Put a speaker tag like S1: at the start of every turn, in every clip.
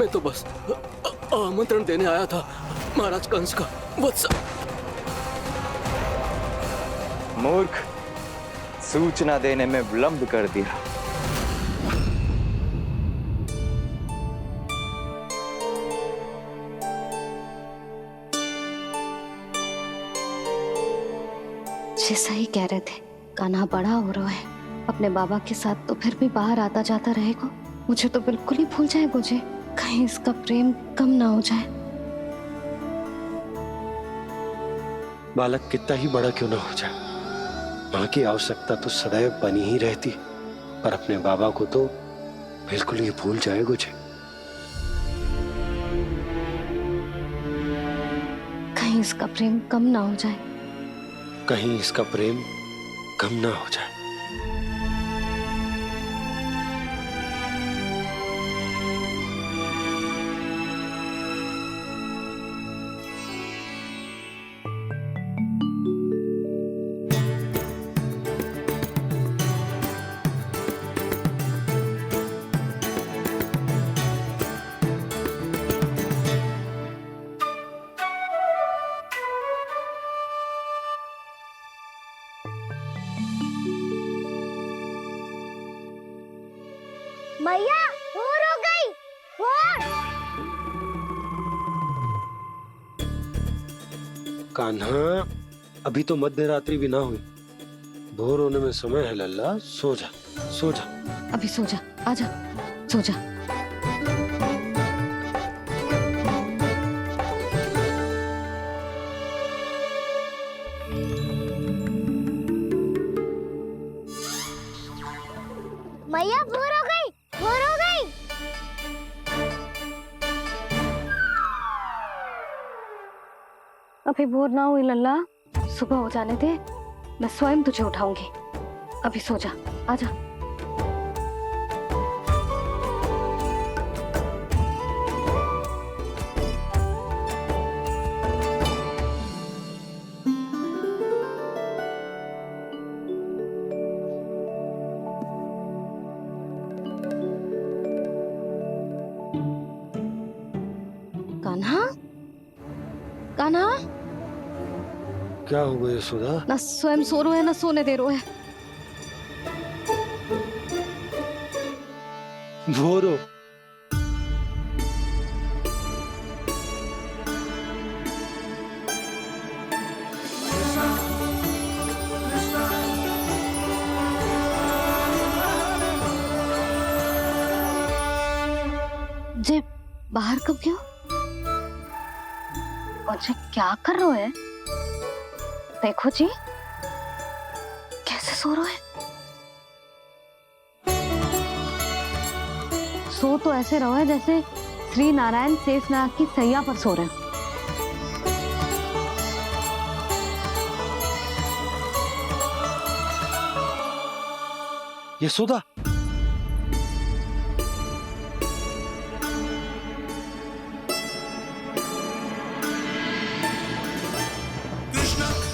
S1: तो बस आमंत्रण देने आया था महाराज कंस का वत्स।
S2: मूर्ख, सूचना देने में विलंब कर दिया।
S3: जैसा ही कह रहे थे, कान्हा बड़ा हो रहा है अपने बाबा के साथ, तो फिर भी बाहर आता जाता रहेगा। मुझे तो बिल्कुल ही भूल जाए मुझे, कहीं इसका प्रेम कम ना हो जाए।
S4: बालक कितना ही बड़ा क्यों ना हो जाए, माँ की आवश्यकता तो सदैव बनी ही रहती, पर अपने बाबा को तो बिल्कुल ही भूल जाए मुझे।
S3: कहीं इसका प्रेम कम ना हो जाए,
S4: कहीं इसका प्रेम कम ना हो जाए।
S5: मैया भोर हो गई, भोर।
S4: कान्हा, अभी तो मध्य रात्रि भी ना हुई, भोर होने में समय है लल्ला। सो जा, सो जा।
S3: अभी सो जा, आजा, सो जा।
S5: मैया भोर हो गई, भोर हो गई।
S3: अभी भोर ना हुई लल्ला, सुबह हो जाने दे, मैं स्वयं तुझे उठाऊंगी। अभी सो जा, आजा। कान्हा, कान्हा,
S4: क्या हो गया यशोदा?
S3: ना स्वयं सो रहे है ना सोने दे रहे है।
S4: भोर हो।
S3: जे बाहर कब क्यों? मुझे क्या कर रहे है? देखो जी, कैसे सो रहे हैं। सो तो ऐसे रहो है जैसे श्री नारायण शेषनाग की सैया पर सो रहे हैं।
S4: यशोदा,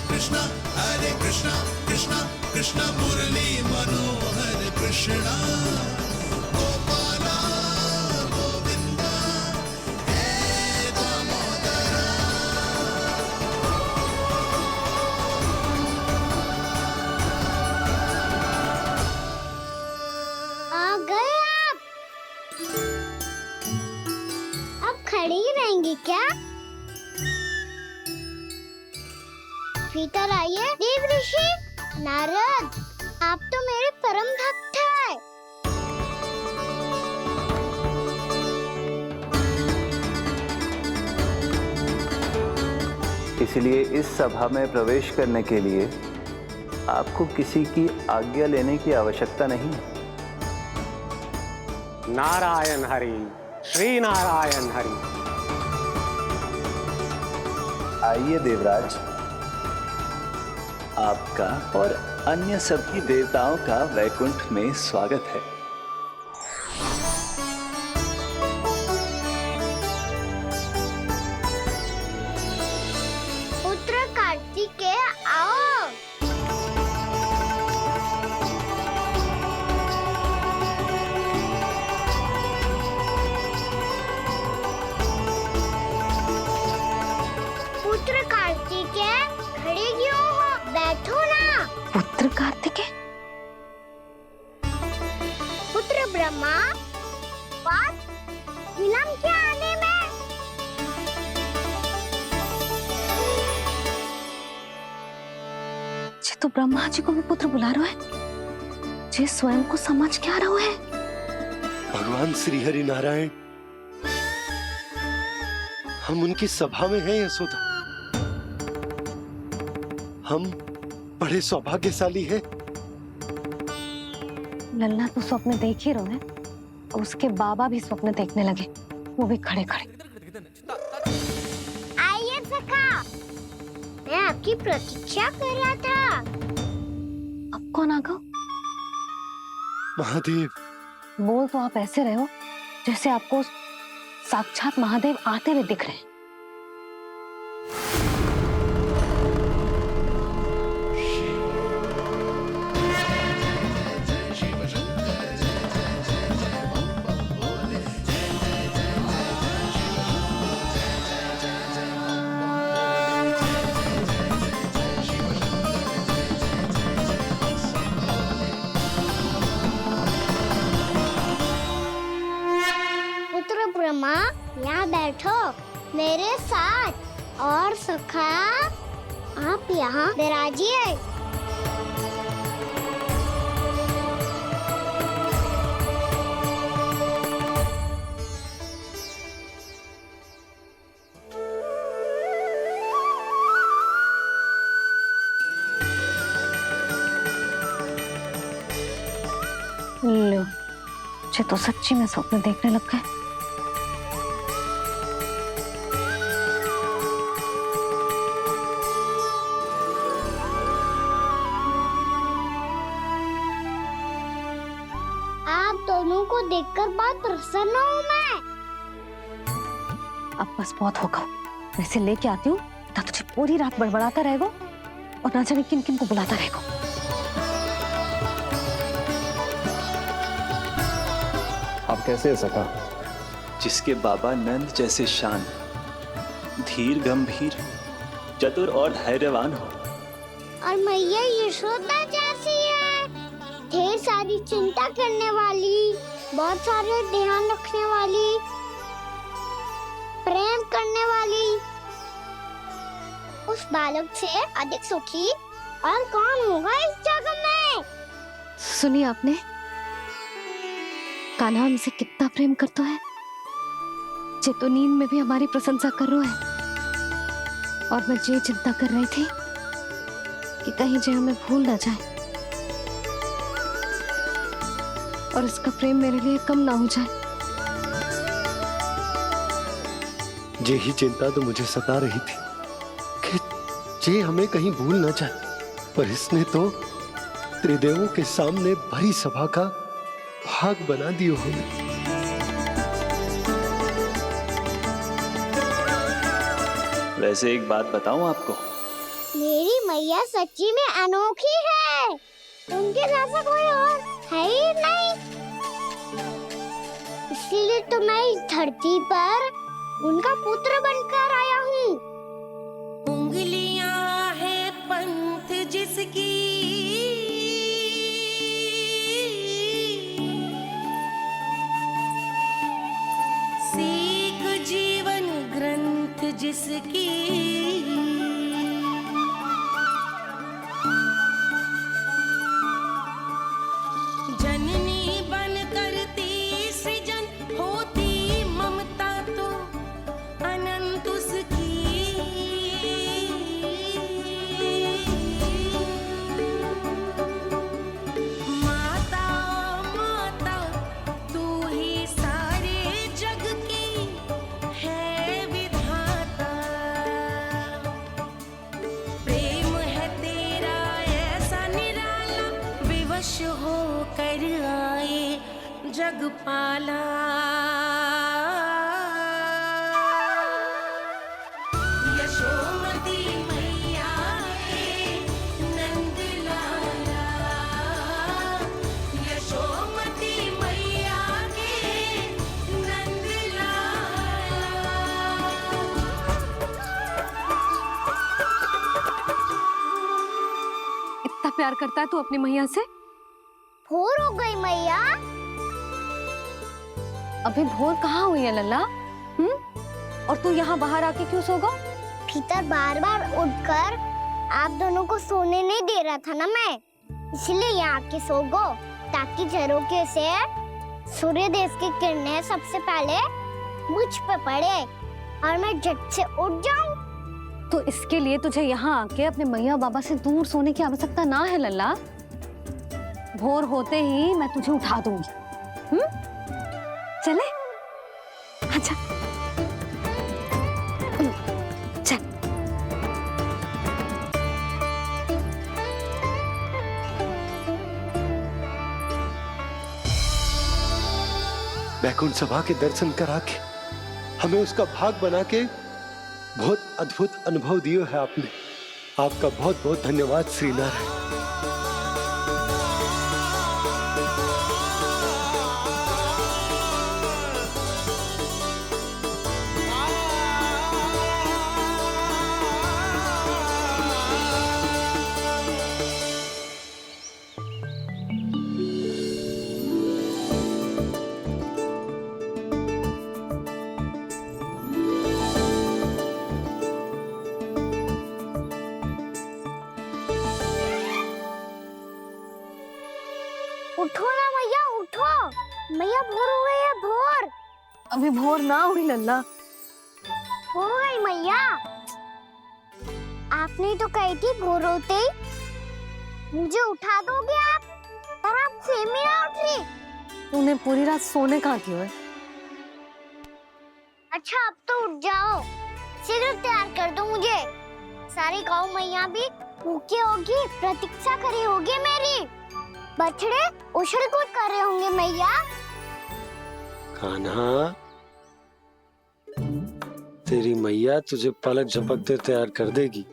S6: कृष्ण हरे कृष्ण कृष्ण कृष्ण मुरली मनोहर कृष्ण गोपाला गोविंदा हे दामोदरा।
S5: आ गए आप। अब खड़ी ही रहेंगी क्या? भीतर आइए। देव ऋषि नारद, आप तो मेरे परम भक्त हैं।
S2: इसलिए इस सभा में प्रवेश करने के लिए आपको किसी की आज्ञा लेने की आवश्यकता नहीं है।
S7: नारायण हरि, श्री नारायण हरि।
S2: आइए देवराज, आपका और अन्य सभी देवताओं का वैकुंठ में स्वागत है।
S5: पुत्र कार्तिकेय आओ।
S3: तो ब्रह्मा जी को भी पुत्र बुला रहा है, जे स्वयं को समझ क्या रहा है।
S4: भगवान श्री हरि नारायण, हम उनकी सभा में हैं यशोदा। हम बड़े सौभाग्यशाली हैं।
S3: लल्ला तो स्वप्न देख ही रहे हैं और उसके बाबा भी स्वप्न देखने लगे, वो भी खड़े खड़े।
S5: आइए सखा, मैं आपकी प्रतीक्षा कर रहा था।
S3: अब कौन आ गया?
S4: महादेव।
S3: बोल तो आप ऐसे रहे हो जैसे आपको साक्षात महादेव आते हुए दिख रहे हैं।
S5: पुत्र ब्रह्मा, यहाँ बैठो मेरे साथ। और सखा, आप यहाँ विराजिए।
S3: लो, मुझे तो सच्ची में स्वप्न देखने लग गए।
S5: आप दोनों को देखकर बहुत प्रसन्न हूँ मैं।
S3: अब बस बहुत होगा, वैसे लेके आती हूँ ना, तुझे पूरी रात बड़बड़ाता रहेगा और ना जाने किन किन को बुलाता रहेगा।
S8: आप कैसे है सखा?
S2: जिसके बाबा नंद जैसे शांत, धीर गंभीर, चतुर और धैर्यवान हो।
S5: और मैया यशोदा जैसी है, ढेर सारी चिंता करने वाली, बहुत सारे ध्यान रखने वाली, प्रेम करने वाली। उस बालक से अधिक सुखी और कौन होगा इस जगत में?
S3: सुनिए आपने, कान्हा हमसे कितना प्रेम करता है, जे तो नींद में भी हमारी प्रशंसा कर रहा है। और मैं ये चिंता कर रही थी कि कहीं जे हमें भूल ना जाए और इसका प्रेम मेरे लिए कम ना हो जाए।
S4: यही चिंता तो मुझे सता रही थी कि जे हमें कहीं भूल ना जाए, पर इसने तो त्रिदेवों के सामने भरी सभा का भाग बना दियो हमें।
S2: वैसे एक बात बताऊं आपको,
S5: मेरी मैया सच्ची में अनोखी है, उनके जैसा कोई और है ही नहीं। इसीलिए तो मैं इस धरती पर उनका पुत्र बनकर आया हूँ।
S9: उंगलियां है पंथ जिसकी, सीख जीवन ग्रंथ जिसकी, जननी बन करती सृजन, होती ममता तो अनंत उसकी। माता माता तू ही सारे जग की है विधाता, प्रेम है तेरा ऐसा निराला, विवश हो कर आए जग पाला। यशोमती मैया के नंद लाला, यशोमती मैया के नंद लाला।
S3: इतना प्यार करता है तू अपनी मैया से?
S5: भोर हो गई मैया।
S3: अभी भोर कहाँ हुई है लल्ला? और तू यहाँ बाहर आके क्यों सो गया?
S5: भीतर बार बार उठकर आप दोनों को सोने नहीं दे रहा था ना मैं, इसलिए यहाँ आके सो गो, ताकि झरोके से सूर्य देव की किरणें सबसे पहले मुझ पे पड़े और मैं झट से उठ जाऊं।
S3: तो इसके लिए तुझे यहाँ आके अपने मैया बाबा से दूर सोने की आवश्यकता ना है लल्ला। भोर होते ही मैं तुझे उठा दूंगी। चले? अच्छा चल।
S4: बैकुंठ सभा के दर्शन करा के हमें उसका भाग बना के बहुत अद्भुत अनुभव दिए है आपने। आपका बहुत बहुत धन्यवाद श्रीनारायण।
S5: उठो ना मैया, उठो। मैया भोर हो गई है, भोर।
S3: अभी भोर ना हुई लल्ला।
S5: हो गई मैया। आपने तो कही थी भोर होते ही मुझे उठा दोगे आप, पर आप सेम ही ना उठ रही।
S3: तूने पूरी रात सोने कहाँ की है?
S5: अच्छा अब तो उठ जाओ, शीघ्र तैयार कर दो मुझे। सारी गाँव मैया भी भूखी होगी, प्रतीक्षा करी होगी मेरी। बछड़े उछल कूद कर रहे होंगे मैया।
S4: कान्हा, तेरी मैया तुझे पलक झपकते तैयार कर देगी,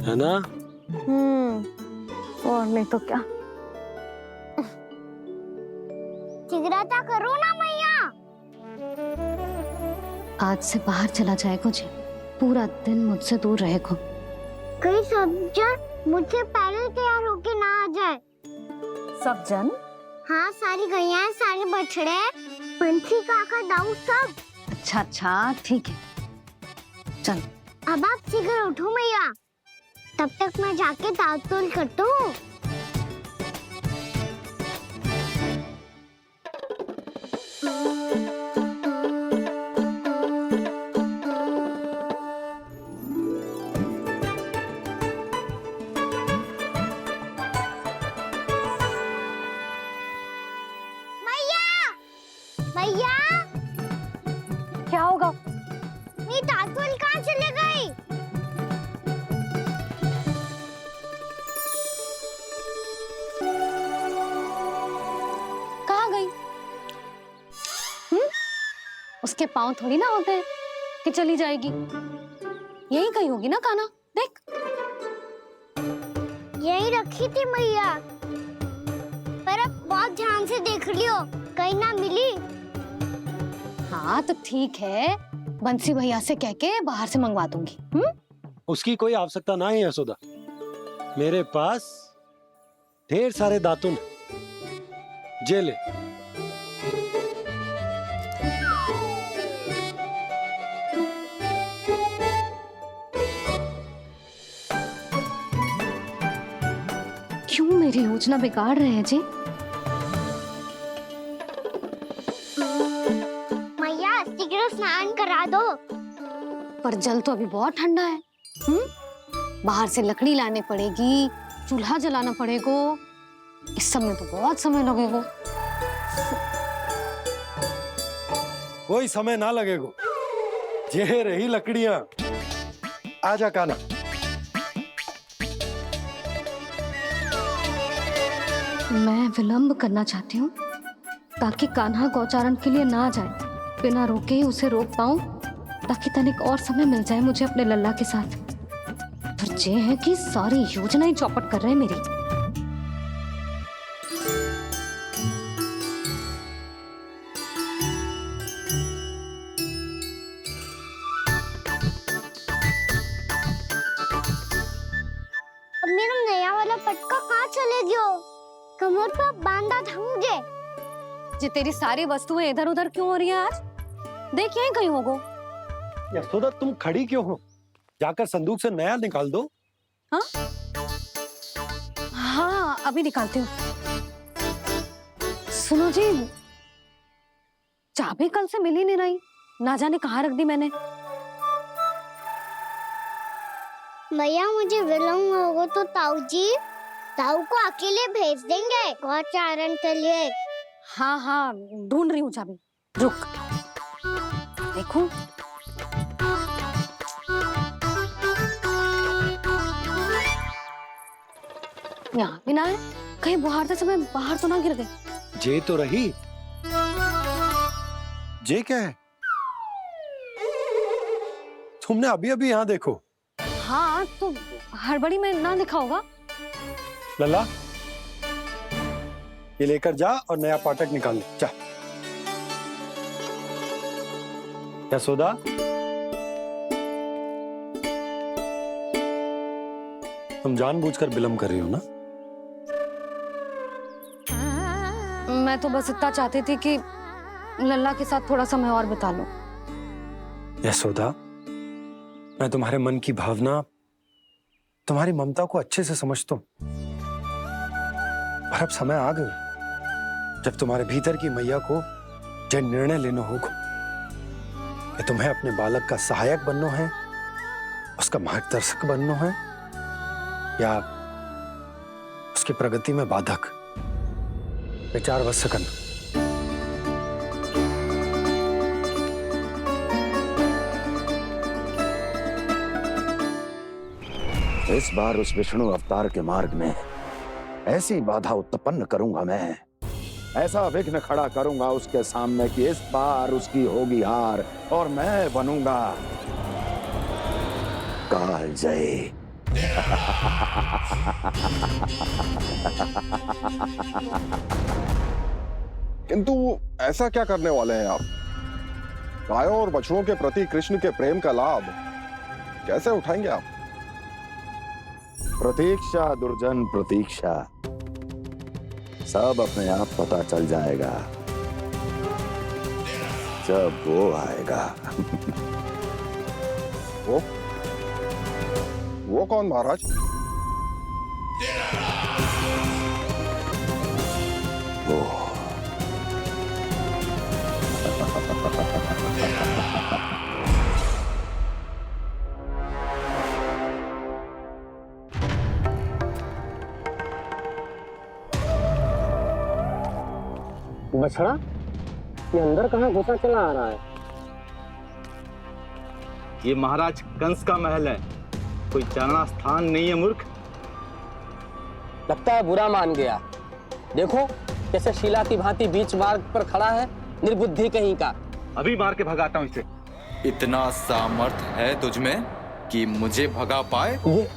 S4: है ना?
S3: और नहीं तो क्या।
S5: शीघ्रता करो ना मैया।
S3: आज से बाहर चला जाएगा जी, पूरा दिन मुझसे दूर रहेगा।
S5: कहीं सब जन मुझसे पहले तैयार होके ना आ जाए।
S3: सब जन?
S5: हाँ, सारी गैया, सारे बछड़े, पंछी, काका, दाऊ सब।
S3: अच्छा अच्छा ठीक है, चल।
S5: अब आप शीघ्र उठो मैया, तब तक मैं जाके ताल-तोल करता हूँ। मैया,
S3: क्या होगा?
S5: मेरी ताल-तोल कहाँ चले गई?
S3: कहाँ गई? उसके पाँव थोड़ी ना होते हैं कि चली जाएगी। यही कहीं होगी ना कान्हा, देख।
S5: यही रखी थी मैया, पर अब बहुत ध्यान से देख लियो, कहीं ना मिली।
S3: हाँ तो ठीक है, बंसी भैया से कह के बाहर से मंगवा दूंगी।
S4: उसकी कोई आवश्यकता ना है यशोदा, मेरे पास ढेर सारे दातुन जे ले।
S3: क्यों मेरी योजना बिगाड़ रहे हैं जी?
S5: मैया शीघ्र स्नान करा दो।
S3: पर जल तो अभी बहुत ठंडा है। बाहर से लकड़ी लाने पड़ेगी, चूल्हा जलाना पड़ेगा। इस सब में तो बहुत समय लगेगा।
S4: कोई समय ना लगेगा, ये रही लकड़ियां। आजा कान्हा।
S3: मैं विलंब करना चाहती हूँ ताकि कान्हा गौचारण के लिए ना जाए। बिना रोके ही उसे रोक पाऊं, ताकि तनिक और समय मिल जाए मुझे अपने लल्ला के साथ। पर ये है कि सारी योजना ही चौपट कर रहे हैं मेरी।
S5: अब मेरा नया वाला पटका कहाँ चले गयो? कमर पर बांधा था मुझे।
S3: ये तेरी सारी वस्तुएं इधर उधर क्यों हो रही हैं आज? देख यहीं कहीं होगो।
S4: यशोदा तुम खड़ी क्यों हो? जाकर संदूक से नया निकाल दो।
S3: हाँ हाँ, अभी निकालती हूँ। सुनो जी, चाबी कल से मिल ही नहीं रही, ना जाने कहाँ रख दी मैंने।
S5: भैया मुझे विलम्ब होगा तो ताऊ को अकेले भेज देंगे गौचारण के लिए।
S3: हाँ हाँ, ढूंढ रही हूँ चाबी, रुक। देखूं। यहाँ भी ना है, कहीं बुहारते समय बाहर तो ना गिर गई।
S4: जे तो रही। जे क्या है? तुमने अभी अभी यहाँ देखो।
S3: हाँ तो हड़बड़ी में ना लिखा होगा।
S4: लल्ला, ये लेकर जा और नया पाठक निकाल ले, जा। यशोदा, तुम जानबूझकर विलम्ब कर रही हो ना?
S3: मैं तो बस इतना चाहती थी कि लल्ला के साथ थोड़ा समय और बिता लूं।
S4: यशोदा, मैं तुम्हारे मन की भावना, तुम्हारी ममता को अच्छे से समझता हूं। पर अब समय आ गया जब तुम्हारे भीतर की मैया को यह निर्णय लेना होगा कि तुम्हें अपने बालक का सहायक बनना है, उसका मार्गदर्शक बनना है, या उसकी प्रगति में बाधक। विचार अवश्य करना।
S8: इस बार उस विष्णु अवतार के मार्ग में ऐसी बाधा उत्पन्न करूंगा मैं, ऐसा विघ्न खड़ा करूंगा उसके सामने कि इस बार उसकी होगी हार और मैं बनूंगा कालजयी।
S10: किंतु ऐसा क्या करने वाले हैं आप? गायों और बछड़ों के प्रति कृष्ण के प्रेम का लाभ कैसे उठाएंगे आप?
S8: प्रतीक्षा दुर्जन प्रतीक्षा, सब अपने आप पता चल जाएगा जब वो आएगा।
S10: वो कौन महाराज?
S8: वो
S7: बछड़ा, ये अंदर कहाँ घुसा चला आ रहा है?
S2: ये महाराज कंस का महल है, कोई जाना स्थान नहीं है मूर्ख।
S11: लगता है बुरा मान गया। देखो कैसे शीला की भांति बीच मार्ग पर खड़ा है, निर्बुद्धि कहीं का।
S2: अभी मार के भगाता हूँ इसे।
S12: इतना सामर्थ है तुझमें कि मुझे भगा पाए?
S11: ये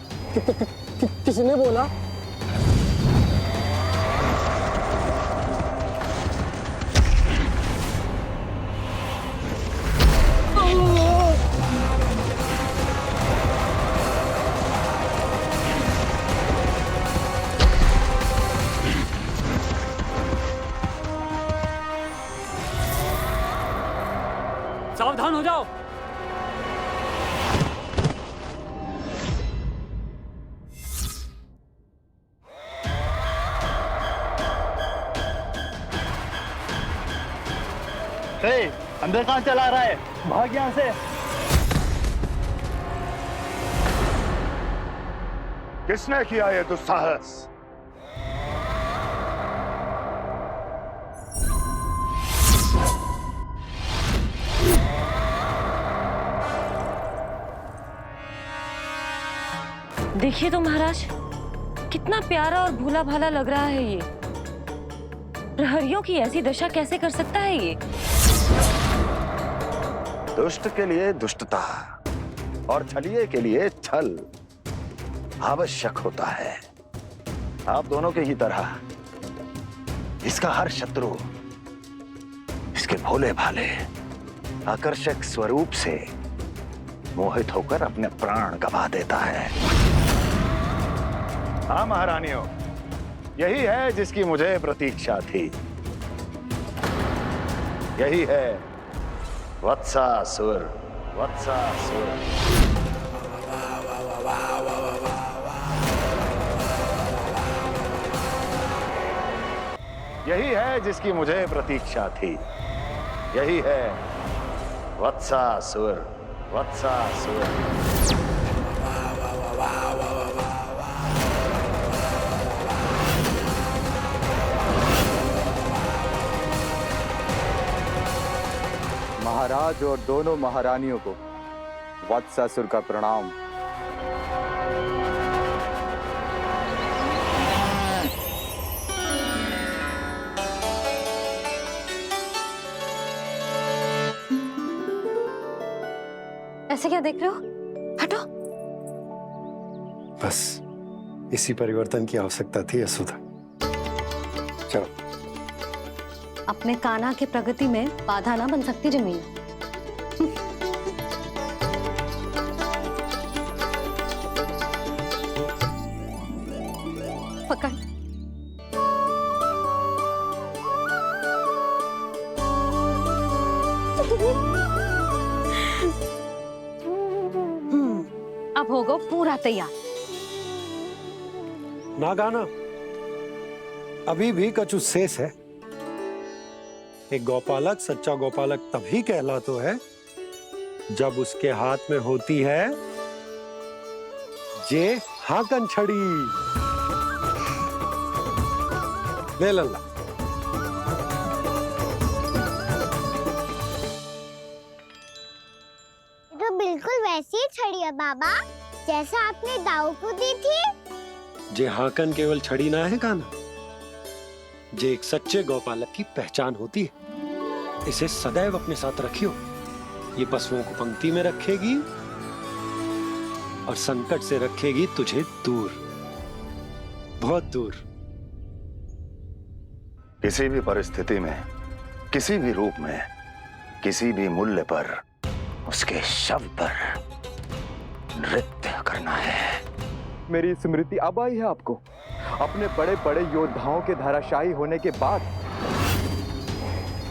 S11: किसने बोला?
S1: सावधान हो जाओ।
S2: अंदर कहाँ चला रहा है? भाग यहाँ से।
S8: किसने किया ये दुस्साहस?
S9: देखिए तो महाराज, कितना प्यारा और भोला भाला लग रहा है ये। प्रहरियों की ऐसी दशा कैसे कर सकता है ये?
S8: दुष्ट के लिए दुष्टता और छलिए के लिए छल आवश्यक होता है। आप दोनों के ही तरह इसका हर शत्रु इसके भोले भाले आकर्षक स्वरूप से मोहित होकर अपने प्राण गंवा देता है। हाँ महारानियों, यही है जिसकी मुझे प्रतीक्षा थी। यही है वत्सासुर। वत्सासुर। यही है जिसकी मुझे प्रतीक्षा थी। यही है वत्सासुर। वत्सासुर।
S12: महाराज और दोनों महारानियों को वत्सासुर का प्रणाम।
S3: ऐसे क्या देख रहे हो? हटो।
S4: बस इसी परिवर्तन की आवश्यकता थी यशोदा। चलो।
S3: अपने कान्हा की प्रगति में बाधा ना बन सकती जमीन। पकड़। अब होगा पूरा तैयार।
S4: ना गाना, अभी भी कछु शेष है। एक गौपालक सच्चा गौपालक तभी कहलाता है जब उसके हाथ में होती है जे हाकन छड़ी। ले लल्ला।
S5: तो बिल्कुल वैसी ही छड़ी है बाबा जैसा आपने दाऊ को दी थी।
S4: जे हाकन केवल छड़ी ना है कान्हा, जे एक सच्चे गौपालक की पहचान होती है। इसे सदैव अपने साथ रखियो। ये पशुओं को पंक्ति में रखेगी और संकट से रखेगी तुझे दूर, बहुत दूर।
S8: किसी भी परिस्थिति में, किसी भी रूप में, किसी भी मूल्य पर उसके शव पर नृत्य करना है।
S12: मेरी स्मृति अब आई है आपको। अपने बड़े बड़े योद्धाओं के धराशायी होने के बाद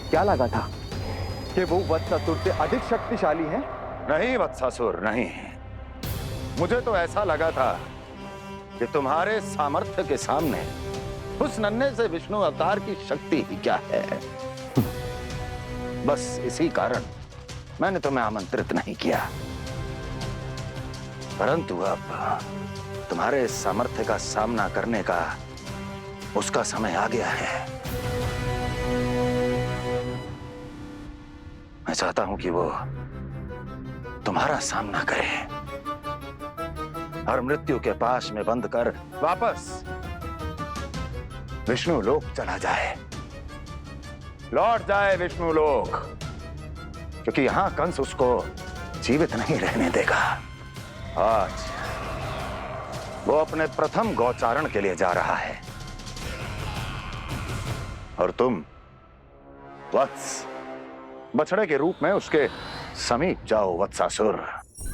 S12: क्या लगा था कि वो वत्सासुर से अधिक शक्तिशाली हैं?
S8: नहीं वत्सासुर, नहीं। मुझे तो ऐसा लगा था कि तुम्हारे सामर्थ्य के सामने उस नन्हे से विष्णु अवतार की शक्ति ही क्या है। बस इसी कारण मैंने तुम्हें आमंत्रित नहीं किया। परंतु अब तुम्हारे सामर्थ्य का सामना करने का उसका समय आ गया है। मैं चाहता हूं कि वो तुम्हारा सामना करे और मृत्यु के पाश में बंद कर वापस विष्णु लोक चला जाए, लौट जाए विष्णु लोक, क्योंकि यहां कंस उसको जीवित नहीं रहने देगा। आज वो अपने प्रथम गौचारण के लिए जा रहा है और तुम वत्स बछड़े के रूप में उसके समीप जाओ वत्सासुर।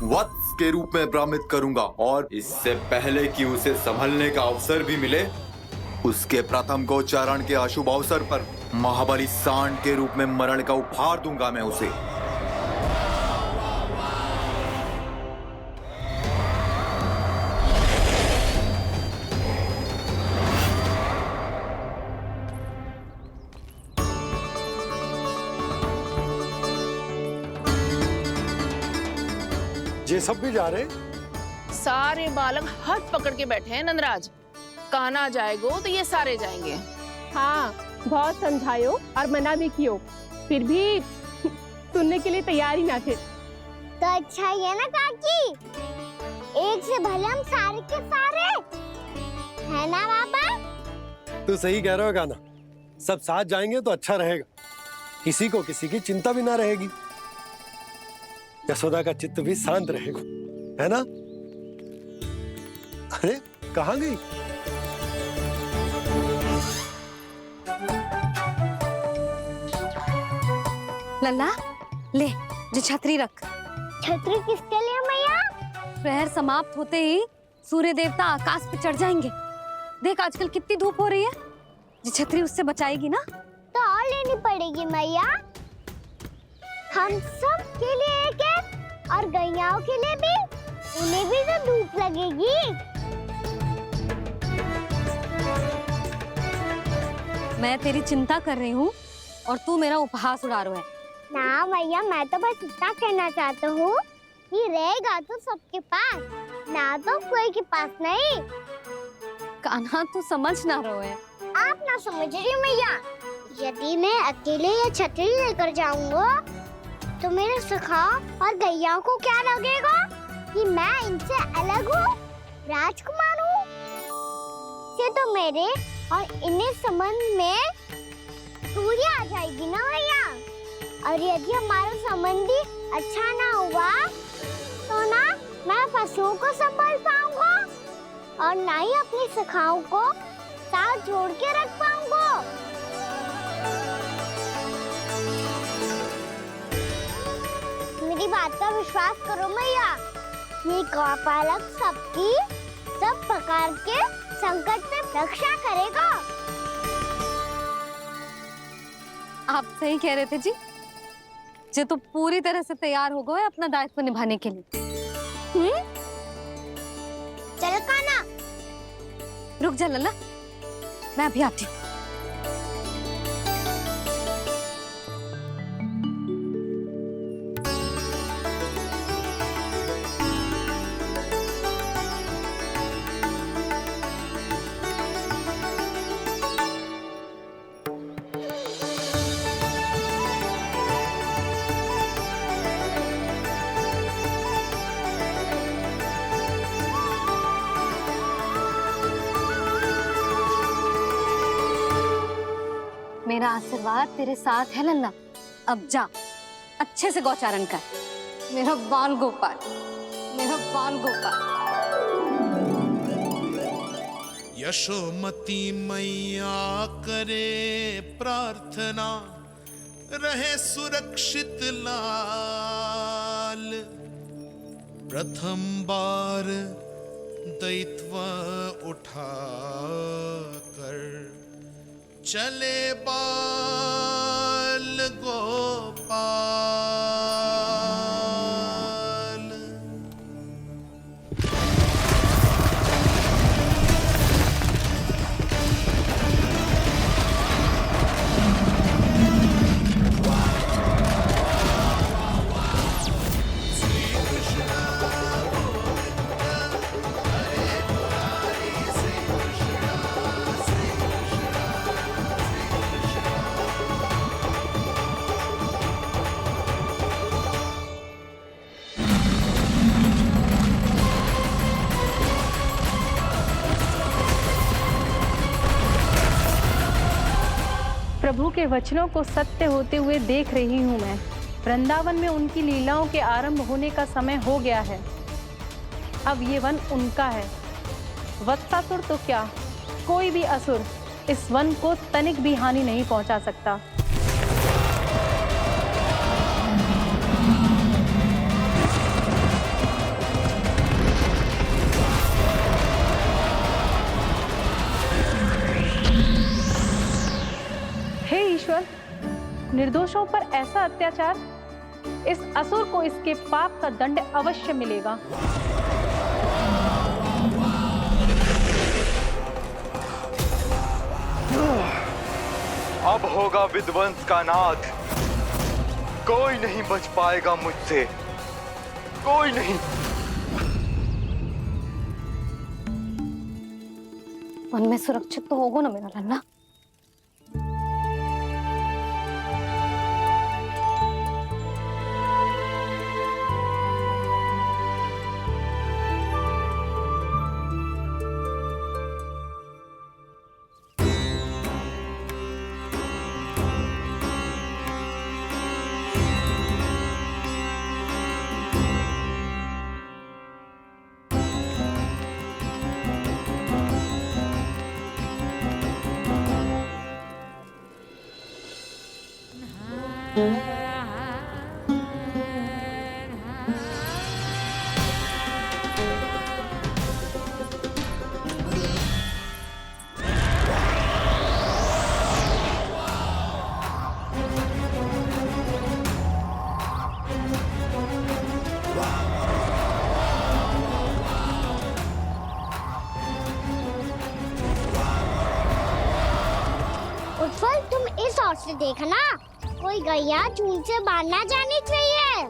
S12: वत्स के रूप में भ्रमित करूंगा और इससे पहले कि उसे संभलने का अवसर भी मिले, उसके प्रथम गोचारण के अशुभ अवसर पर महाबली सांड के रूप में मरण का उपहार दूंगा मैं उसे।
S4: ये सब भी जा रहे?
S13: सारे बालक हाथ पकड़ के बैठे हैं नंदराज। कान्हा जाएगो तो ये सारे जाएंगे।
S14: हाँ, बहुत समझायो और मना भी कियो, फिर भी सुनने के लिए तैयार ही ना थे।
S5: तो अच्छा ही है ना काकी, एक से भले हम सारे के सारे है ना बाबा।
S4: तू सही कह रहे हो गाना, सब साथ जाएंगे तो अच्छा रहेगा, किसी को किसी की चिंता भी ना रहेगी, यशोदा का चित्त भी शांत रहेगा, है ना? अरे कहाँ गई?
S3: लल्ला ले, जो छतरी रख।
S5: छतरी किसके लिए मैया?
S3: प्रहर समाप्त होते ही सूर्य देवता आकाश पे चढ़ जाएंगे। देख आजकल कितनी धूप हो रही है, जो छतरी उससे बचाएगी ना।
S5: तो और लेनी पड़ेगी मैया, हम सब के लिए एक एक, और गैयाओं के लिए भी, उन्हें भी तो धूप लगेगी।
S3: मैं तेरी चिंता कर रही हूँ और तू मेरा उपहास उड़ा रहा है।
S5: ना भैया, मैं तो बस इतना कहना चाहता हूँ कि रहेगा तो सबके पास, ना तो कोई के पास नहीं।
S3: कान्हा तू समझ ना रहो है।
S5: आप ना समझ रही मैया। यदि मैं अकेले ये छतरी लेकर जाऊंगा तो मेरे सखा और गैया को क्या लगेगा कि मैं इनसे अलग हूँ, राजकुमार हूँ। ये तो मेरे और इन्हें संबंध में दूरी आ जाएगी ना भैया। और यदि हमारा संबंध ही अच्छा ना हुआ तो ना मैं पशुओं को संभाल पाऊंगा और ना ही अपनी सखाओं को साथ जोड़ के रख पाऊंगा। मेरी बात का विश्वास करो मैया। ये गौपालक सबकी सब प्रकार के संकट से रक्षा करेगा।
S3: आप सही कह रहे थे जी। जे तो पूरी तरह से तैयार हो गए अपना दायित्व निभाने के लिए।
S5: चल कान्हा।
S3: रुक जा लल्ला, मैं अभी आती हूँ। मेरा आशीर्वाद तेरे साथ है लल्ला। अब जा, अच्छे से गौचारण कर। मेरा बाल गोपाल, मेरा बाल गोपाल।
S6: यशोमती मैया करे प्रार्थना, रहे सुरक्षित लाल। प्रथम बार दैत्व उठा कर चले बाल गोपाल।
S14: प्रभु के वचनों को सत्य होते हुए देख रही हूँ मैं। वृंदावन में उनकी लीलाओं के आरंभ होने का समय हो गया है। अब ये वन उनका है। वत्सासुर तो क्या, कोई भी असुर इस वन को तनिक भी हानि नहीं पहुंचा सकता। हे ईश्वर, निर्दोषों पर ऐसा अत्याचार, इस असुर को इसके पाप का दंड अवश्य मिलेगा।
S12: अब होगा विध्वंस का नाद। कोई नहीं बच पाएगा मुझसे, कोई नहीं।
S3: वन में सुरक्षित तो होगा ना मेरा लल्ला।
S5: सफल तुम इस ओर से देखना, कोई गैया झुंड से बाहर ना जानी चाहिए।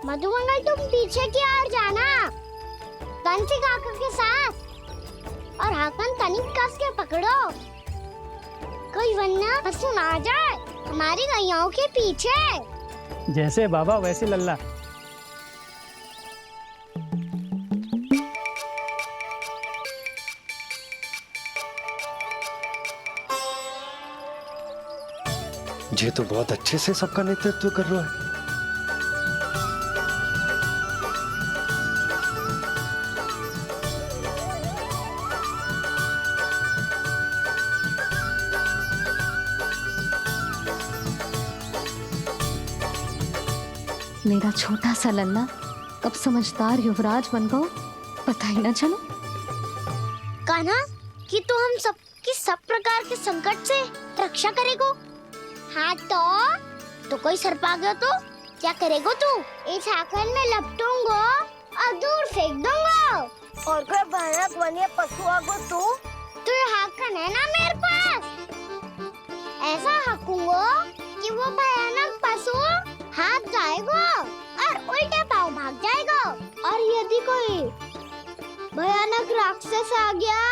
S5: मधुमंगल तुम पीछे की ओर जाना, कंसी काका के साथ, और हाकन तनिक कस के पकड़ो, कोई वरना पशु ना आ जाए हमारी गैयाओं के पीछे।
S7: जैसे बाबा वैसे लल्ला।
S4: ये तो बहुत अच्छे से सबका नेतृत्व कर रहा है।
S3: मेरा छोटा सा लल्ला कब समझदार युवराज बन गो पता ही ना चलो।
S5: कान्हा कि तू हम सबकी सब प्रकार के संकट से रक्षा करेगो। हाँ तो कोई सर्प आ गया तो क्या करेगो तू? इस हाकन में लपटूंगो और दूर फेंक दूंगा। और कोई भयानक वन्य पशु आगो तो ये हाकन है ना मेरे पास, ऐसा हाकूंगो कि वो भयानक पशु हाथ जाएगा और उल्टे पाँव भाग जाएगा। और यदि कोई भयानक राक्षस आ गया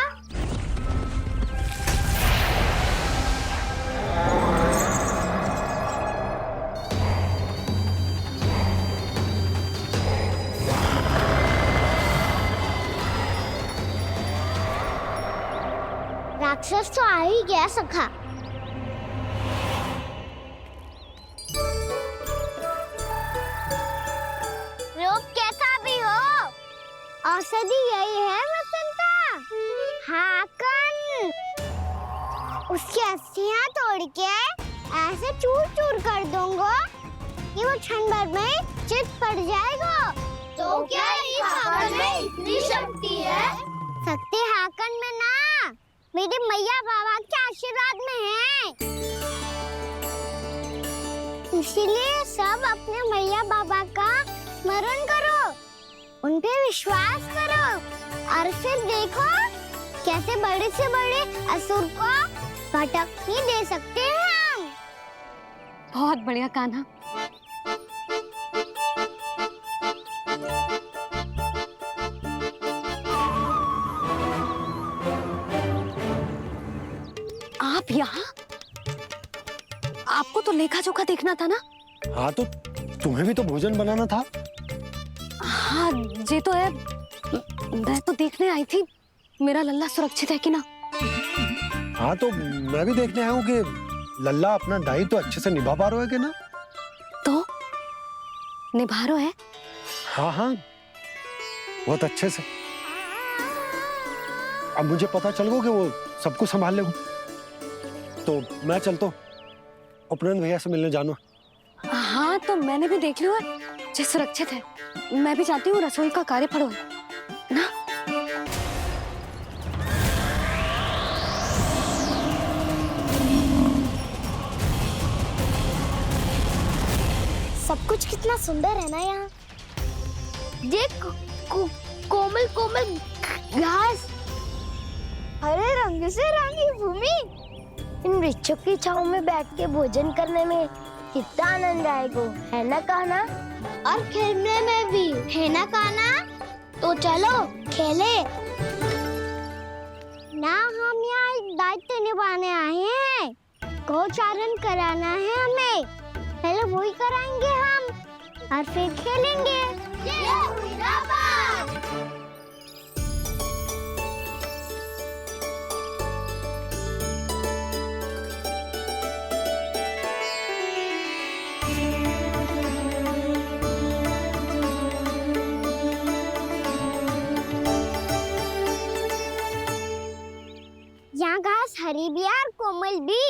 S5: राक्षस तो आ ही गया सखा। रूप कैसा भी हो, औषधि यही है वतन का। हाकन उसकी अस्थियां तोड़ के ऐसे चूर चूर कर दूंगा कि वो क्षण भर में चित पड़ जाएगा। तो क्या इस हाकन में इतनी शक्ति है? शक्ति हाकन में ना, मेरे मैया बाबा के आशीर्वाद में है। इसीलिए सब अपने मैया बाबा का स्मरण करो, उन पे विश्वास करो और फिर देखो कैसे बड़े से बड़े असुर को भटकने दे सकते हैं हम।
S3: बहुत बढ़िया कान्हा। आप यहाँ? आपको तो लेखा जोखा देखना था ना?
S4: हाँ तो तुम्हें भी तो भोजन बनाना था।
S3: हाँ ये तो है, मैं तो देखने आई थी मेरा लल्ला सुरक्षित है कि ना।
S4: हाँ तो मैं भी देखने आया हूँ कि लल्ला अपना दायित्व तो अच्छे से निभा पा रहा है कि ना।
S3: तो निभा रहा है?
S4: हाँ हाँ बहुत अच्छे से। अब मुझे पता चल गया कि वो सब कुछ संभाल लेगा, तो मैं चलता हूँ, उपनंद भैया से मिलने जाना।
S3: हाँ तो मैंने भी देख लिया जो सुरक्षित है। मैं भी चाहती हूँ रसोई का कार्य पड़ो ना।
S5: सब कुछ कितना सुंदर है ना यहाँ। देख कोमल कोमल घास, हरे रंग से रंगी भूमि। इन वृक्षों की छांव में बैठ के भोजन करने में कितना आनंद आएगा, है ना कान्हा? और खेलने में भी, है ना कान्हा? तो चलो खेले ना। हम यहाँ एक दायित्व निभाने आए हैं, गोचारण कराना है हमें। पहले वही कराएंगे हम और फिर खेलेंगे। यहाँ घास हरी भी और कोमल भी,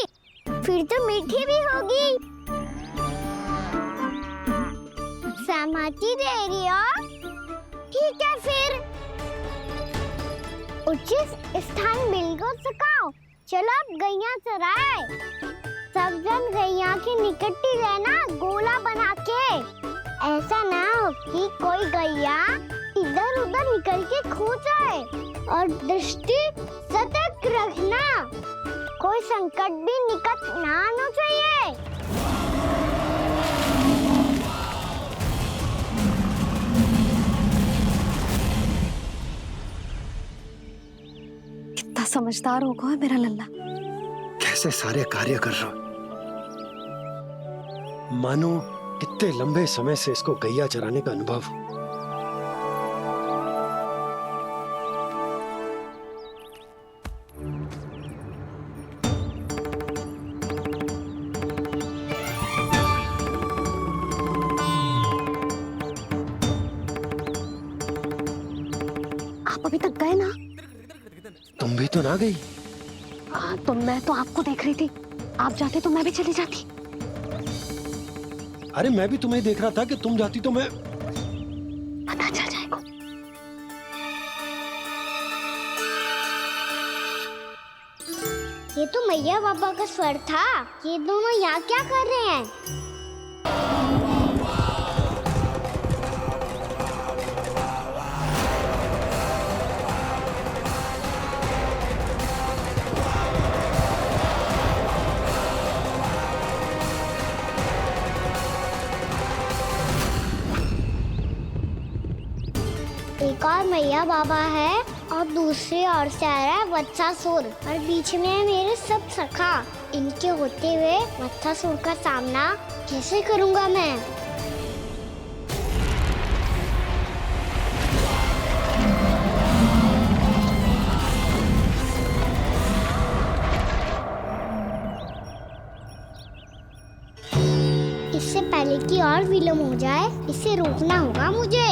S5: फिर तो मीठी भी होगी। सहमति दे रही हो? ठीक है फिर उचित स्थान बिल्कुल सिखाओ। चलो अब गैया चराए। सब जन गैया के निकट ही रहना, गोला बना के। ऐसा ना हो कि कोई गैया इधर उधर निकल के खो जाए। और दृष्टि सतर्क रखना, कोई संकट भी निकट ना आना चाहिए।
S3: कितना समझदार होगा है मेरा लल्ला।
S4: कैसे सारे कार्य कर रहा, मानो कितने लंबे समय से इसको गैया चराने का अनुभव हो।
S3: आप अभी तक गए ना?
S4: तुम भी तो ना गई।
S3: हाँ, तो मैं तो आपको देख रही थी। आप जाते तो मैं भी चली जाती।
S4: अरे मैं भी तुम्हें देख रहा था कि तुम जाती तो मैं।
S3: पता चल जाएगा।
S5: ये तो मैया बाबा का स्वर था। ये दोनों यहाँ क्या कर रहे हैं? एक और मैया बाबा है और दूसरी ओर से आ रहा है वत्सासुर और बीच में है मेरे सब सखा। इनके होते हुए वत्सासुर का सामना कैसे करूंगा मैं? इससे पहले कि और विलम्ब हो जाए, इसे रोकना होगा मुझे।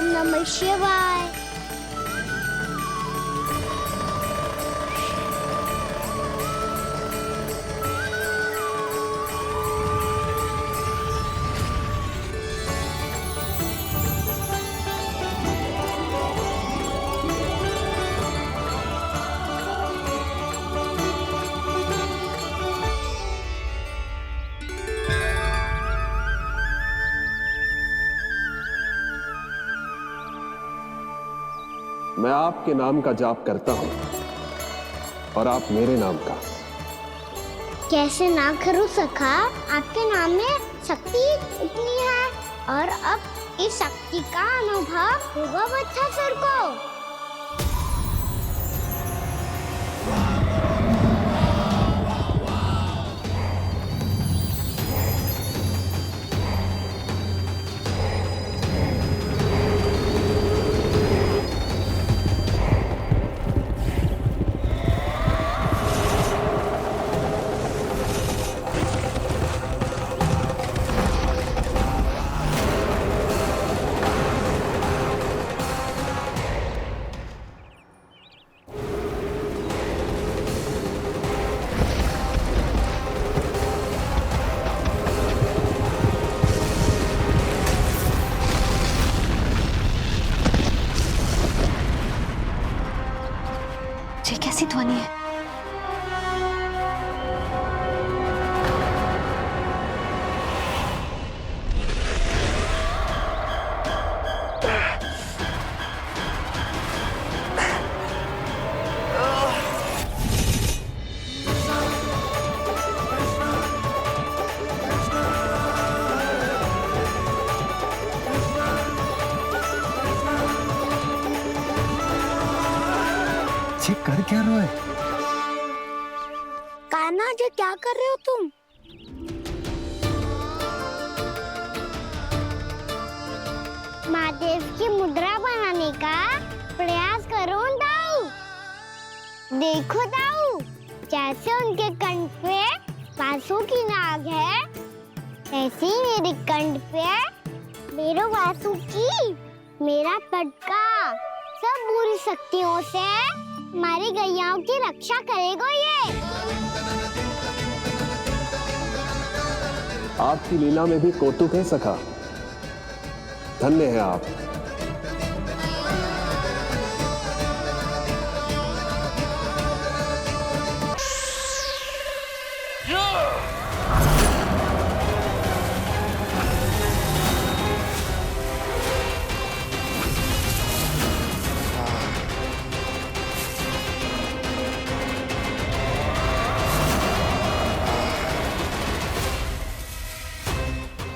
S5: नमः शिवाय।
S10: मैं आपके नाम का जाप करता हूं और आप मेरे नाम का।
S5: कैसे ना करूं सखा, आपके नाम में शक्ति इतनी है और अब इस शक्ति का अनुभव होगा वत्सासुर को।
S3: ये कैसी ध्वनि है?
S4: जी कर क्या रहे हो?
S5: कान्हा जी क्या कर रहे हो तुम? महादेव की मुद्रा बनाने का प्रयास करो दाऊ। देखो दाऊ, जैसे उनके कंठ पे बांसुरी की नाग है, ऐसे ही मेरे कंठ पे मेरो बांसुरी, मेरा पटका सब बुरी शक्तियों से हमारी गैयाओं की रक्षा करेगा ये।
S15: आपकी लीला में भी कौतुक है सखा, धन्य है आप।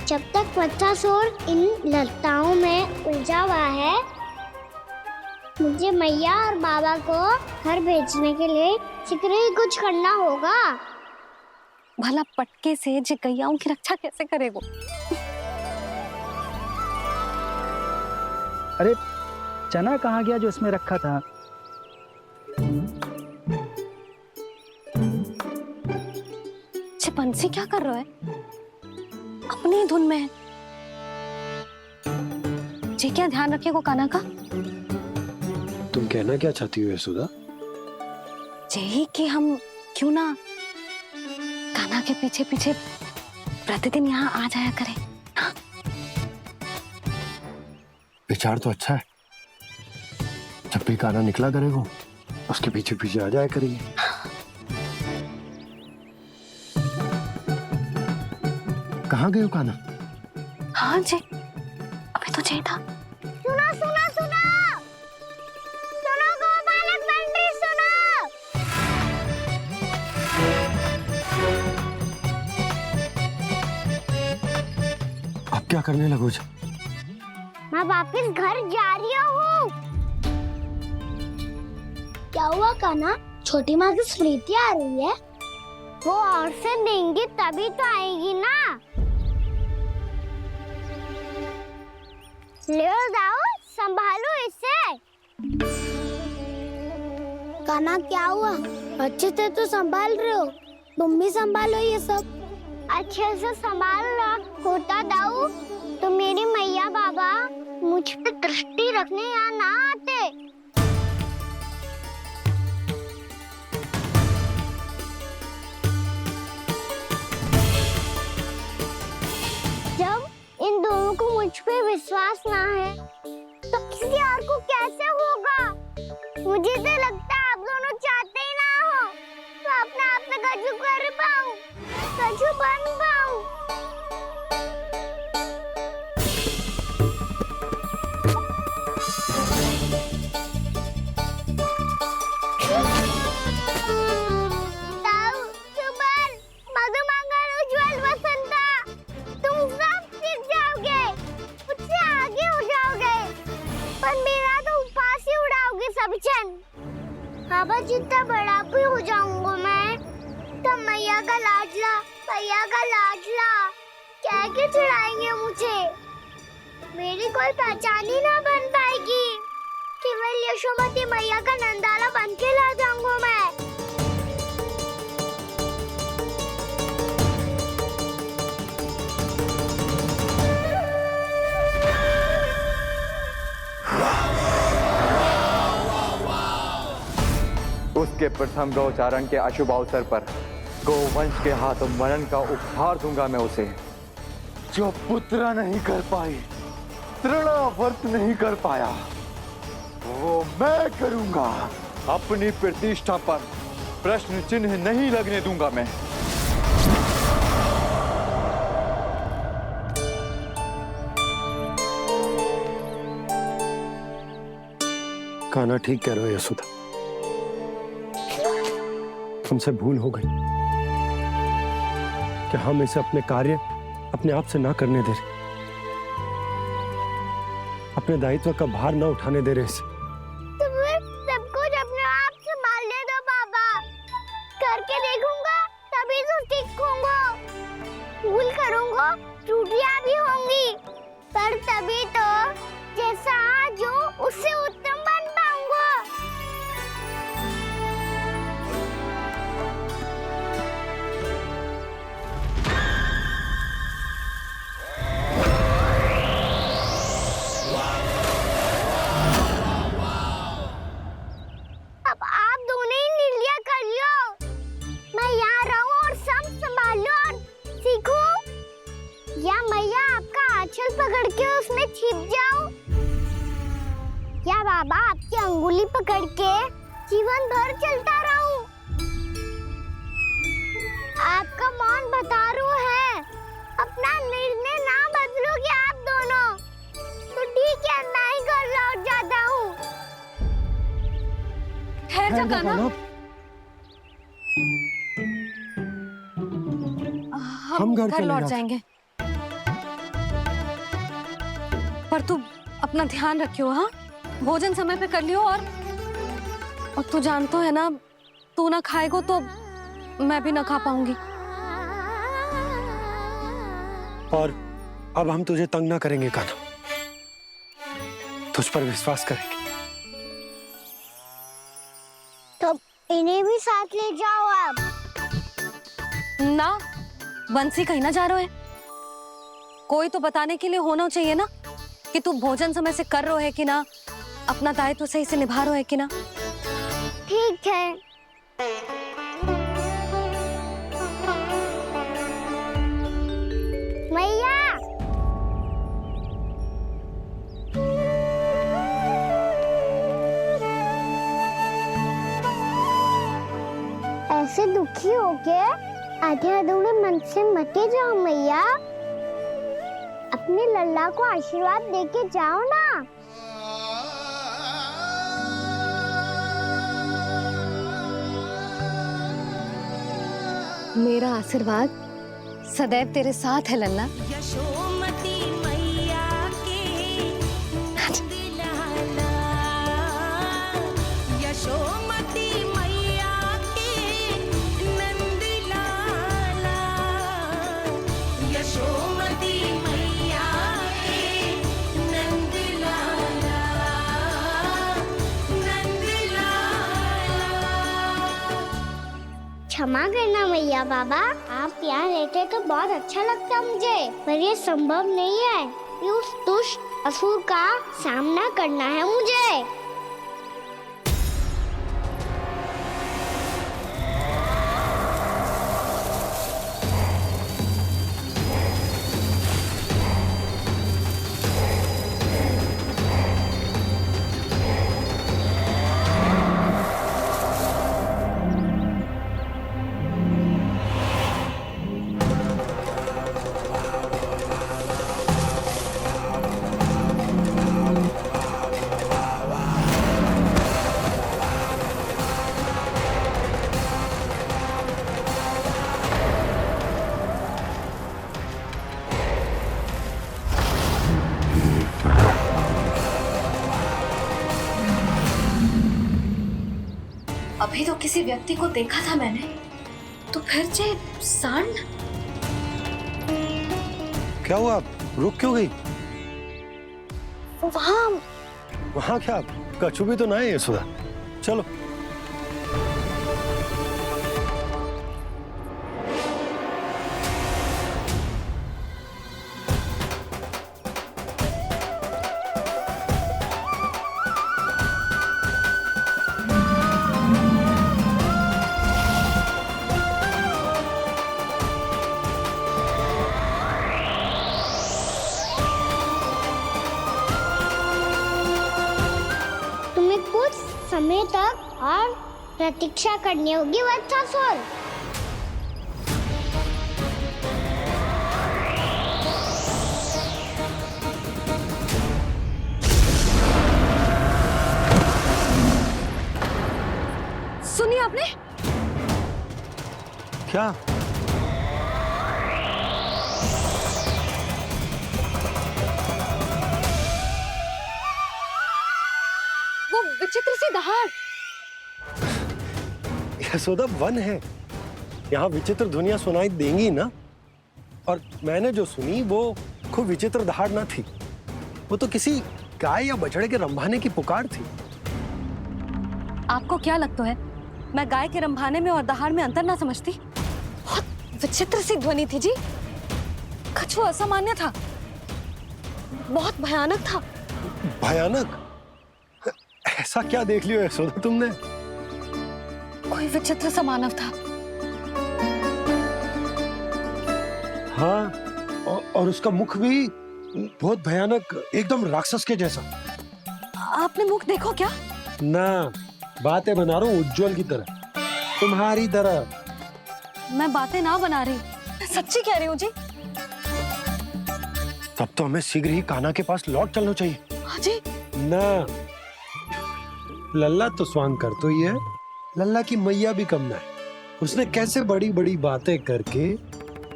S5: जब तक बच्चासुर इन लताओं में उलझा हुआ है, मुझे मैया और बाबा को घर भेजने के लिए शीघ्र ही कुछ करना होगा।
S3: भला पटके से जे गैयाओं की रक्षा कैसे करेगो?
S16: अरे चना कहाँ गया जो इसमें रखा था?
S3: बंसी क्या कर रहा है? अपनी धुन में है। जी क्या ध्यान रखिएगा कान्हा का।
S4: तुम कहना क्या चाहती हो यशोदा?
S3: यही कि हम क्यों ना कान्हा के पीछे पीछे प्रतिदिन यहाँ आ जाया करें। हाँ?
S4: विचार तो अच्छा है। जब भी कान्हा निकला करेगा उसके पीछे पीछे आ जाया करेंगे। कहाँ गए हो कान्हा?
S3: हाँ जी, अभी तो चाहिए था।
S5: सुनो सुनो सुनो सुनो गोपालक बंटी सुनो।
S4: अब क्या करने लगो?
S5: मैं वापस घर जा रही हूँ। क्या हुआ कान्हा? छोटी माँ की स्मृति आ रही है? वो और से देंगी तभी तो आएगी ना। ले जाओ, संभालो इसे। कान्हा क्या हुआ? अच्छे से तो संभाल रहे हो, तुम भी संभालो ये सब। अच्छे से संभाल लो होता दाऊ तो मेरी मैया बाबा मुझ पे दृष्टि रखने यहाँ ना आते। जब इन दोनों को मुझ पे विश्वास ना है तो किसी और को कैसे होगा? मुझे तो लगता है आप दोनों चाहते ही ना हो तो अपने आप में गजू कर पाऊं, गजू बन पाऊं। बाबा जितना बड़ा भी हो जाऊंगा मैं तो मैया का लाडला, भैया का लाडला क्या के चढ़ाएंगे मुझे। मेरी कोई पहचान ही ना बन पाएगी। केवल यशोमती मैया का नंदाला बन के ला जाऊंगा मैं।
S12: उसके प्रथम गौचारण के अशुभ अवसर पर गोवंश के हाथों मरण का उपहार दूंगा मैं उसे। जो पुत्र नहीं कर पाई, तृणावर्त नहीं कर पाया, वो मैं करूंगा। अपनी प्रतिष्ठा पर प्रश्न चिन्ह नहीं लगने दूंगा मैं।
S4: कान्हा ठीक कह रहे हो यशोदा, हमसे भूल हो गई कि हम इसे अपने कार्य अपने आप से ना करने दे रहे, अपने दायित्व का भार ना उठाने दे रहे इसे।
S5: तो फिर सब कुछ अपने आप से बाबा आपकी अंगुली पकड़ के जीवन भर चलता रहूं। आपका मौन बता रहा है, अपना निर्णय ना बदलोगे आप दोनों तो ठीक है, मैं ही घर लौट जाता हूँ।
S3: ठहर जा कान्हा, हम घर लौट जाएंगे, पर तू अपना ध्यान रखियो। हाँ, भोजन समय पे कर लियो। और तू जानतो है ना, तू ना खाएगो तो मैं भी ना खा पाऊंगी।
S4: और अब हम तुझे तंग ना करेंगे कान्हा, तुझ पर विश्वास करेंगे।
S5: तो इन्हें भी साथ ले जाओ आप।
S3: ना, बंसी कहीं ना जा रहे है, कोई तो बताने के लिए होना चाहिए ना कि तू भोजन समय से कर रहा है कि ना, अपना दायित्व सही से निभा रहा है कि ना।
S5: ठीक है। मैया, ऐसे दुखी हो के आधे अधूरे मन से मत जाओ मैया, अपने लल्ला को आशीर्वाद देके जाओ ना।
S3: मेरा आशीर्वाद सदैव तेरे साथ है लल्ला।
S17: यशोमती मैया के नंद लाला, यशोमती मैया के नंद लाला, यशोमती मैया के नंद लाला, नंद लाला।
S5: क्षमा करना मैया बाबा, आप यहाँ रहते तो बहुत अच्छा लगता मुझे, पर ये संभव नहीं है। ये उस दुष्ट असुर का सामना करना है मुझे।
S3: अभी तो किसी व्यक्ति को देखा था मैंने, तो फिर जे सांड।
S4: क्या हुआ, रुक क्यों गई? वहाँ क्या, कछु भी तो ना है यशोदा, चलो।
S5: कुछ समय तक और प्रतीक्षा करनी होगी वत्सासुर।
S3: सुनिए आपने
S4: क्या?
S3: वो विचित्र सी दहाड़।
S4: यशोदा, वन है, यहाँ विचित्र ध्वनियां सुनाई देंगी ना। और मैंने जो सुनी वो खूब विचित्र दहाड़ ना थी, वो तो किसी गाय या बछड़े के रंभाने की पुकार थी।
S3: आपको क्या लगता है मैं गाय के रंभाने में और दहाड़ में अंतर ना समझती? बहुत विचित्र सी ध्वनि थी जी, कछु असामान्य था, बहुत भयानक था।
S4: भयानक? ऐसा क्या देख लियो यशोदा तुमने?
S3: कोई विचित्र सा मानव था।
S4: हाँ, और उसका मुख भी बहुत भयानक, एकदम राक्षस के जैसा।
S3: आपने मुख देखो क्या?
S4: ना, बातें बना रहा हूँ उज्जवल की तरह, तुम्हारी तरह।
S3: मैं बातें ना बना रही, मैं सच्ची कह रही हूँ जी।
S4: तब तो हमें शीघ्र ही कान्हा के पास लौट चलना चाहिए।
S3: हाँ जी।
S4: ना, लल्ला तो स्वांग कर तो ही है, लल्ला की मैया भी कम ना है। उसने कैसे बड़ी बड़ी बातें करके,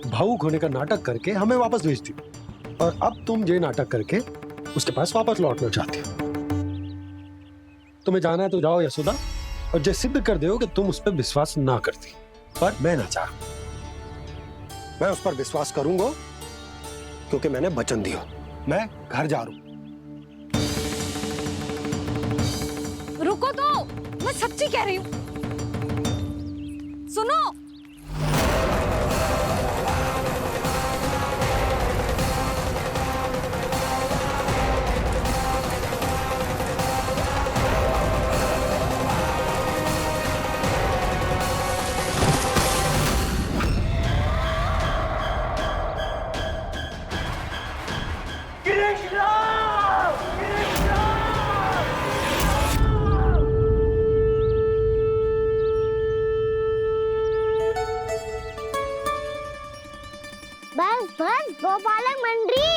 S4: भावुक होने का नाटक करके हमें वापस भेज दी, और अब तुम ये नाटक करके उसके पास वापस लौटना चाहती हो। तुम्हें जाना है तो जाओ यशोदा, और जो सिद्ध कर दो कि तुम उस पर विश्वास ना करती, पर मैं ना चाह, मैं उस पर विश्वास करूंगा क्योंकि मैंने वचन दिया। मैं घर जा रहा हूं।
S3: रुको तो, मैं सच्ची कह रही हूँ। सुनो,
S5: बस बस गोपालक मंडली,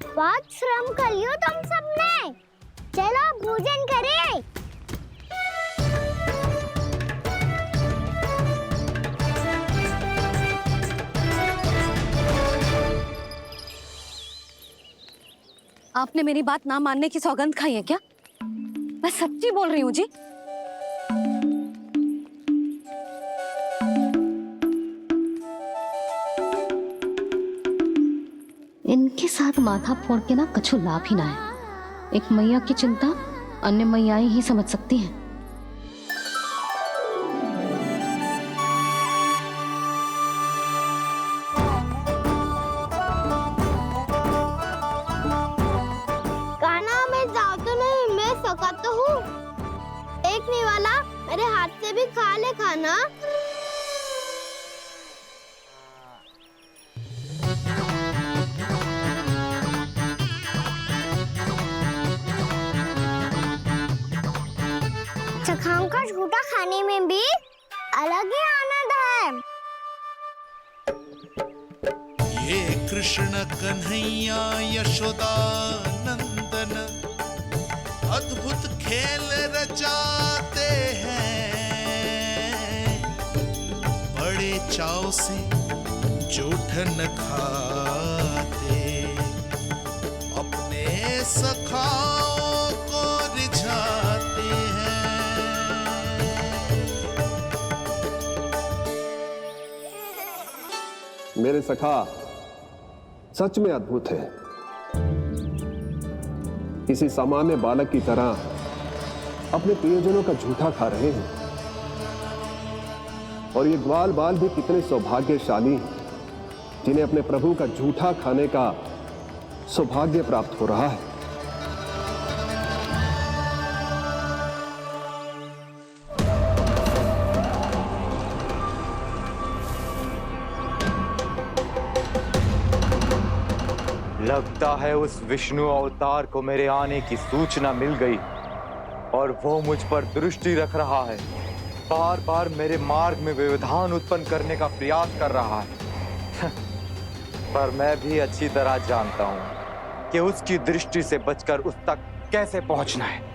S5: बहुत श्रम कर लियो तुम सबने। चलो भोजन करें।
S3: आपने मेरी बात ना मानने की सौगंध खाई है क्या? मैं सच्ची बोल रही हूँ जी। इनके साथ माथा फोड़ के ना कछु लाभ ही ना है। एक मैया की चिंता अन्य मैयाएं ही समझ सकती हैं।
S5: कान्हा, मैं जाऊँ तो नहीं, मैं सका तो हूँ। एक नहीं वाला मेरे हाथ से भी खा ले खाना। चखाओं का झूठा खाने में भी अलग ही आनंद है।
S6: ये कृष्ण कन्हैया यशोदा नंदन अद्भुत खेल रचाते हैं, बड़े चाव से जूठन खाते, अपने सखाओं को रिझाते हैं।
S15: मेरे सखा सच में अद्भुत है। किसी सामान्य बालक की तरह अपने प्रियजनों का झूठा खा रहे हैं, और ये ग्वाल बाल भी कितने सौभाग्यशाली हैं जिन्हें अपने प्रभु का झूठा खाने का सौभाग्य प्राप्त हो रहा है।
S12: लगता है उस विष्णु अवतार को मेरे आने की सूचना मिल गई और वो मुझ पर दृष्टि रख रहा है। बार बार मेरे मार्ग में व्यवधान उत्पन्न करने का प्रयास कर रहा है। पर मैं भी अच्छी तरह जानता हूं कि उसकी दृष्टि से बचकर उस तक कैसे पहुंचना है।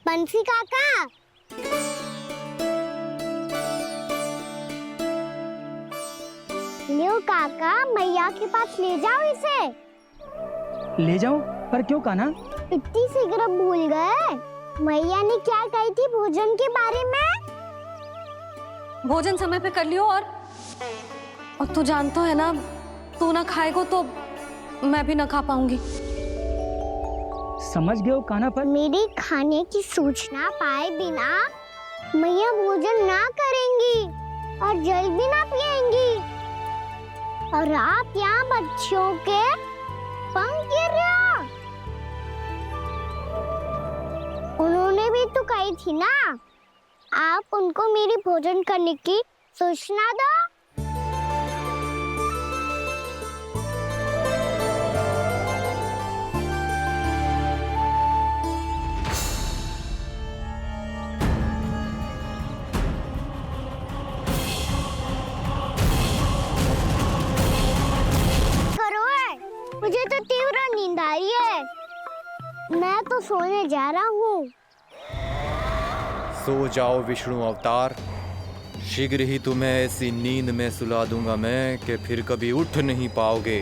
S5: बंसी काका, लियो काका, मैया के पास ले जाओ इसे।
S16: ले जाओ? पर क्यों कान्हा?
S5: इतनी शीघ्र भूल गए? मैया ने क्या कही थी भोजन के बारे में?
S3: भोजन समय पे कर लियो, और तू जानता है ना, तू ना खाएगा तो मैं भी ना खा पाऊंगी।
S16: समझ गए हो कान्हा पर?
S5: मेरी खाने की सूचना पाए बिना मैया भोजन ना करेंगी और जल भी ना पिएंगी, और आप यहाँ बच्चों के पंख गिर रहे हो। उन्होंने भी तो कही थी ना, आप उनको मेरी भोजन करने की सूचना दो। मुझे तो तीव्र नींद आ रही है, मैं तो सोने जा रहा हूँ।
S12: सो जाओ विष्णु अवतार, शीघ्र ही तुम्हें ऐसी नींद में सुला दूंगा मैं कि फिर कभी उठ नहीं पाओगे।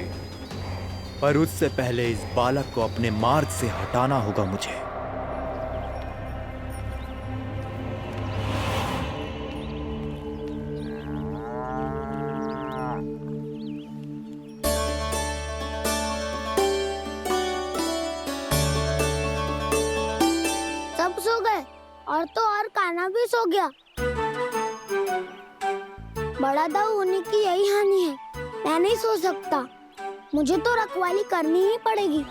S12: पर उससे पहले इस बालक को अपने मार्ग से हटाना होगा मुझे।
S5: सब सो गए और तो और कान्हा भी सो गया। बड़ा दाऊ होने की यही हानि है, मैं नहीं सो सकता, मुझे तो रखवाली करनी ही पड़ेगी।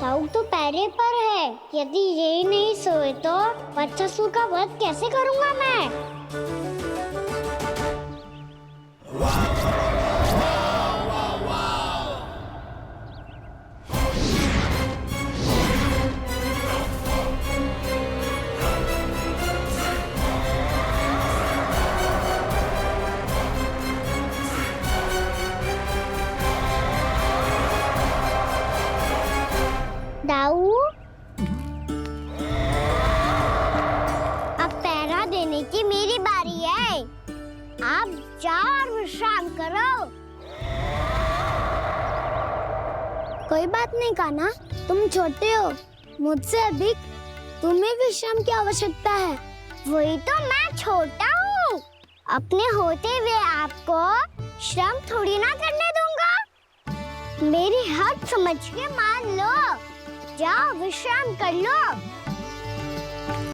S5: दाऊ तो पहरे पर है, यदि यही नहीं सोए तो बच्चासुर का वध कैसे करूंगा मैं? दाऊ, अब पहरा देने की मेरी बारी है। आप जाओ और विश्राम करो। कोई बात नहीं कान्हा, तुम छोटे हो, मुझसे अधिक तुम्हें विश्राम की आवश्यकता है। वही तो मैं छोटा हूँ, अपने होते हुए आपको श्रम थोड़ी ना करने दूंगा। मेरी हद समझ के मान लो, जाओ विश्राम कर लो।